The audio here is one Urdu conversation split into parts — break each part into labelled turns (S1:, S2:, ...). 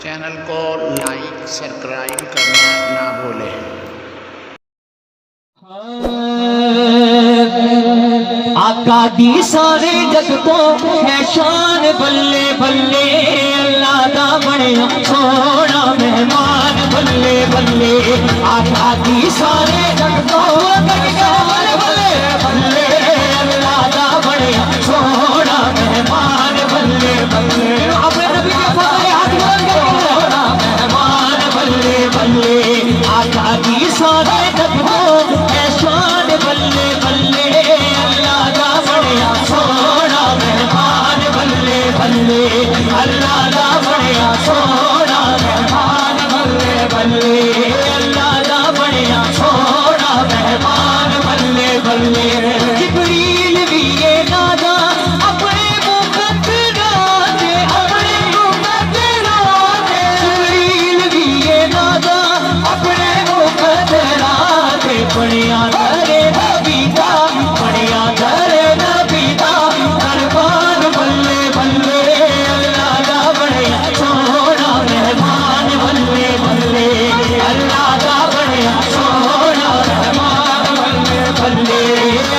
S1: چینل کو لائک سبسکرائب کرنا نہ بھولیں۔
S2: آقا دی سارے جگ تو ہے شان، بلے بلے اللہ دا بڑیا سونا مہمان، بلے بلے آقا دی سارے جگ تو ہے شان، بلے بلے اللہ دا بڑیا سونا مہمان، بلے بلے اپنے نبی کے فضل ہاتھ بلند کر کے سونا مہمان، بلے بلے آقا دی سارے جگ تو ہے شان، بلے بلے اللہ دا بڑیا سونا مہمان، بلے بلے اللہ دا بڑیا سونا مہمان، بلے بلے اللہ دا بڑیا سونا مہمان، بلے بلے جبریل بھی یہ نادا اپنے مقدرات، اپنے مقدرات، جبریل بھی یہ نادا اپنے مقدرات، بڑیا درے نبی دا، بڑیا درے نبی دا قربان، بلے بلے اللہ دا بڑیا سونا مہمان، بلے بلے اللہ دا بڑیا سونا مہمان، بلے بلے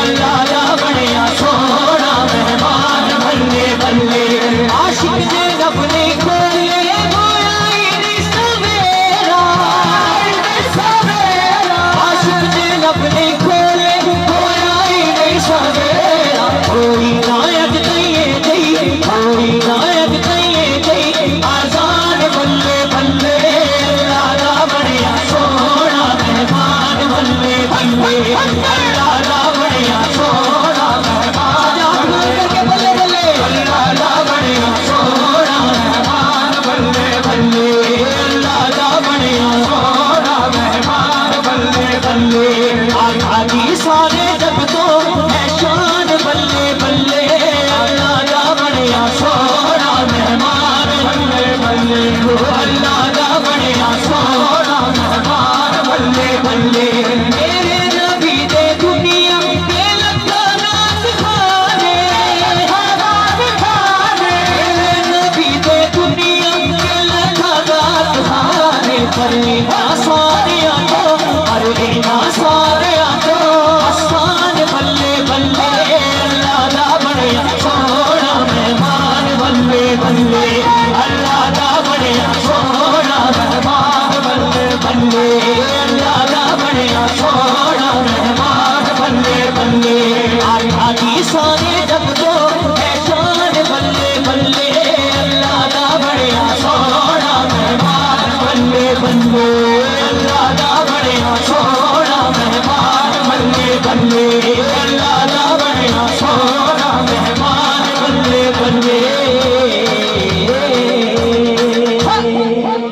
S2: اللہ دا بڑیا سونا مہمان، بلے بلے عاشق نے رب نے کھولے گویا عید سویرا، عاشق نے رب نے کھولے گویا عید سویرا، کوئی نائک نہیں جئی، کوئی نائک نہیں جئی آزان، بلے بلے اللہ دا بڑیا سونا مہمان، بلے بلے اللہ دا بڑیا سونا مہمان، بلے بلے اللہ دا بڑیا سونا مہمان، بلے بلے اللہ دا بڑیا سونا مہمان، بلے بلے آقا دی سارے جگ تو ہے شان، بلے بلے اللہ دا بڑیا سونا مہمان، بلے بلے اللہ دا بڑیا سونا مہمان، بلے بلے میرے نبی دے دنیا کے لگا نات کھانے، میرے نبی دے دنیا کے لگا نات کھانے، پر اینا ساریا تو، پر اینا ساریا تو آسان، بلے بلے اللہ دا بڑیا سونا مہمان، بلے بلے اللہ دا بڑیا سونا مہمان، بلے بلے اللہ دا بڑیا سونا مہمان، بلے بلے آقا دی سارے جگ تو ہے شان، بلے بلے اللہ دا بڑیا سونا مہمان، بلے بلے اللہ دا بڑیا سونا مہمان، بلے بلے